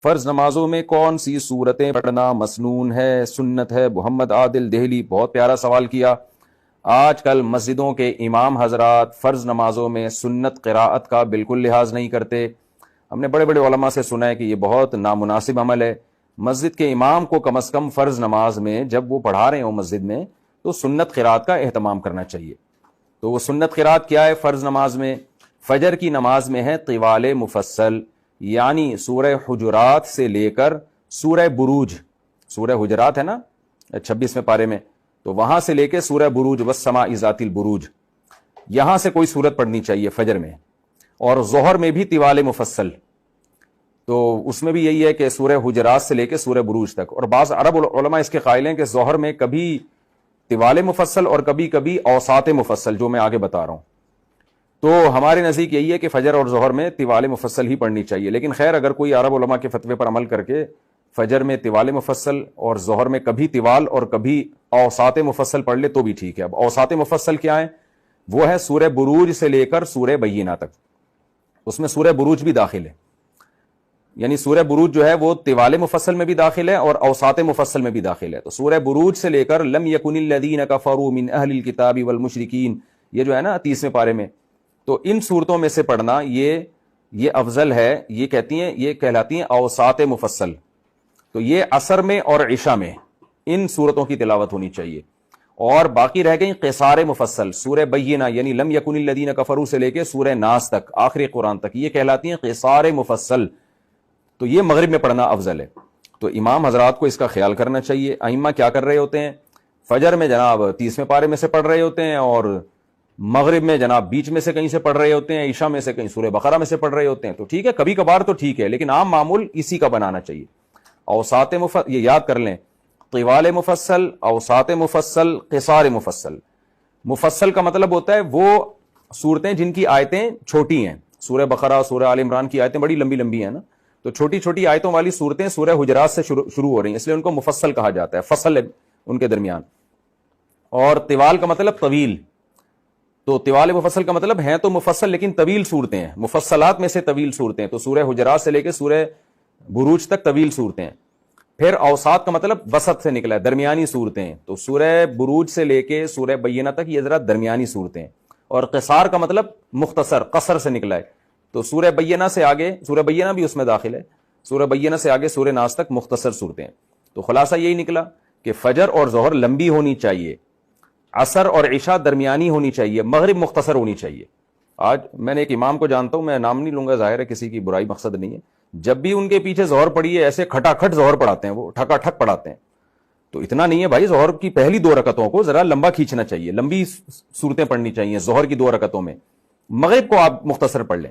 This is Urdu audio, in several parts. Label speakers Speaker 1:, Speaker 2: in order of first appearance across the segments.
Speaker 1: فرض نمازوں میں کون سی صورتیں پڑھنا مسنون ہے، سنت ہے؟ محمد عادل دہلی، بہت پیارا سوال کیا۔ آج کل مسجدوں کے امام حضرات فرض نمازوں میں سنت قراءت کا بالکل لحاظ نہیں کرتے۔ ہم نے بڑے بڑے علماء سے سنا ہے کہ یہ بہت نامناسب عمل ہے۔ مسجد کے امام کو کم از کم فرض نماز میں جب وہ پڑھا رہے ہوں مسجد میں تو سنت قراءت کا اہتمام کرنا چاہیے۔ تو وہ سنت قراءت کیا ہے فرض نماز میں؟ فجر کی نماز میں ہے طوال مفصل، یعنی سورہ حجرات سے لے کر سورہ بروج، سورہ حجرات ہے نا 26ویں پارے میں، تو وہاں سے لے کے سورہ بروج والسماء ذات البروج، یہاں سے کوئی سورت پڑھنی چاہیے فجر میں۔ اور ظہر میں بھی طوال مفصل، تو اس میں بھی یہی ہے کہ سورہ حجرات سے لے کے سورہ بروج تک۔ اور بعض عرب علماء اس کے قائل ہیں کہ ظہر میں کبھی طوال مفصل اور کبھی کبھی اوساط مفصل، جو میں آگے بتا رہا ہوں۔ تو ہمارے نزدیک یہی ہے کہ فجر اور ظہر میں طوال مفصل ہی پڑھنی چاہیے، لیکن خیر اگر کوئی عرب علماء کے فتوے پر عمل کر کے فجر میں طوال مفصل اور ظہر میں کبھی طوال اور کبھی اوساط مفصل پڑھ لے تو بھی ٹھیک ہے۔ اب اوساط مفصل کیا ہے؟ وہ ہے سورہ بروج سے لے کر سورہ بینہ تک، اس میں سورہ بروج بھی داخل ہے، یعنی سورہ بروج جو ہے وہ طوال مفصل میں بھی داخل ہے اور اوساط مفصل میں بھی داخل ہے۔ تو سورہ بروج سے لے کر لم یکن الذین کفروا من اہل الکتاب والمشرکین، یہ جو ہے نا 30ویں پارے میں، تو ان صورتوں میں سے پڑھنا یہ افضل ہے۔ یہ کہلاتی ہیں اوساط مفصل۔ تو یہ عصر میں اور عشاء میں ان صورتوں کی تلاوت ہونی چاہیے۔ اور باقی رہ گئیں قصار مفصل، سورہ بینہ یعنی لم یکن الذین کفروا سے لے کے سورہ ناس تک، آخری قرآن تک، یہ کہلاتی ہیں قصار مفصل۔ تو یہ مغرب میں پڑھنا افضل ہے۔ تو امام حضرات کو اس کا خیال کرنا چاہیے۔ ائمہ کیا کر رہے ہوتے ہیں؟ فجر میں جناب 30ویں پارے میں سے پڑھ رہے ہوتے ہیں، اور مغرب میں جناب بیچ میں سے کہیں سے پڑھ رہے ہوتے ہیں، عشاء میں سے کہیں سورہ بقرہ میں سے پڑھ رہے ہوتے ہیں۔ تو ٹھیک ہے، کبھی کبھار تو ٹھیک ہے، لیکن عام معمول اسی کا بنانا چاہیے۔ اوساط یہ یاد کر لیں، طوال مفصل، اوساط مفصل، قصار مفصل۔ مفصل کا مطلب ہوتا ہے وہ صورتیں جن کی آیتیں چھوٹی ہیں۔ سورہ بقرہ، سورہ آل عمران کی آیتیں بڑی لمبی لمبی ہیں نا، تو چھوٹی چھوٹی آیتوں والی صورتیں سورہ حجرات سے شروع ہو رہی ہیں، اس لیے ان کو مفصل کہا جاتا ہے، فصل ہے ان کے درمیان۔ اور طوال کا مطلب طویل، تو طوال مفصل کا مطلب ہیں تو مفصل لیکن طویل صورتیں ہیں، مفصلات میں سے طویل صورتیں، تو سورہ حجرات سے لے کے سورہ بروج تک طویل صورتیں ہیں۔ پھر اوساط کا مطلب وسط سے نکلا ہے، درمیانی صورتیں، تو سورہ بروج سے لے کے سورہ بینہ تک یہ ذرا درمیانی صورتیں۔ اور قصار کا مطلب مختصر، قصر سے نکلا ہے، تو سورہ بینہ سے آگے، سورہ بینہ بھی اس میں داخل ہے، سورہ بینہ سے آگے سورہ ناس تک مختصر صورتیں۔ تو خلاصہ یہی نکلا کہ فجر اور ظہر لمبی ہونی چاہیے، عصر اور عشاء درمیانی ہونی چاہیے، مغرب مختصر ہونی چاہیے۔ آج میں نے ایک امام کو جانتا ہوں، میں نام نہیں لوں گا، ظاہر ہے کسی کی برائی مقصد نہیں ہے، جب بھی ان کے پیچھے ظہر پڑی ہے ایسے کھٹا کھٹ ظہر پڑھاتے ہیں، وہ ٹھکا ٹھک پڑھاتے ہیں۔ تو اتنا نہیں ہے بھائی، ظہر کی پہلی 2 رکعتوں کو ذرا لمبا کھینچنا چاہیے، لمبی صورتیں پڑھنی چاہیے ظہر کی 2 رکعتوں میں۔ مغرب کو آپ مختصر پڑھ لیں،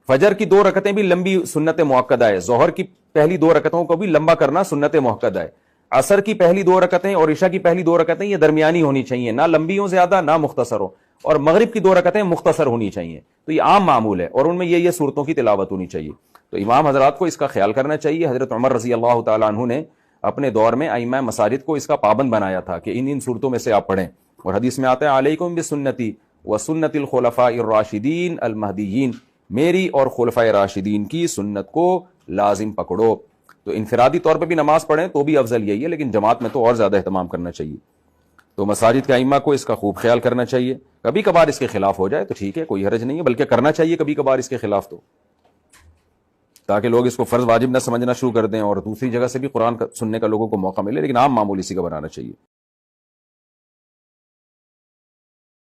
Speaker 1: فجر کی 2 رکعتیں بھی لمبی سنت مؤکدہ ہے، ظہر کی پہلی 2 رکعتوں کو بھی لمبا کرنا سنت مؤکدہ ہے۔ عصر کی پہلی 2 رکعتیں اور عشاء کی پہلی 2 رکعتیں یہ درمیانی ہونی چاہیے، نہ لمبی ہوں زیادہ نہ مختصر ہو، اور مغرب کی 2 رکعتیں مختصر ہونی چاہیے۔ تو یہ عام معمول ہے، اور ان میں یہ صورتوں کی تلاوت ہونی چاہیے۔ تو امام حضرات کو اس کا خیال کرنا چاہیے۔ حضرت عمر رضی اللہ تعالیٰ عنہ نے اپنے دور میں ائمہ مساجد کو اس کا پابند بنایا تھا کہ ان صورتوں میں سے آپ پڑھیں، اور حدیث میں آتا ہے علیکم بسنتی وسنت الخلفاء الراشدین المہدیین، میری اور خلفائے راشدین کی سنت کو لازم پکڑو۔ تو انفرادی طور پہ بھی نماز پڑھیں تو بھی افضل یہی ہے، لیکن جماعت میں تو اور زیادہ اہتمام کرنا چاہیے۔ تو مساجد کے ائمہ کو اس کا خوب خیال کرنا چاہیے۔ کبھی کبھار اس کے خلاف ہو جائے تو ٹھیک ہے، کوئی حرج نہیں ہے، بلکہ کرنا چاہیے کبھی کبھار اس کے خلاف، تو تاکہ لوگ اس کو فرض واجب نہ سمجھنا شروع کر دیں اور دوسری جگہ سے بھی قرآن سننے کا لوگوں کو موقع ملے، لیکن عام معمول اسی کا بنانا چاہیے۔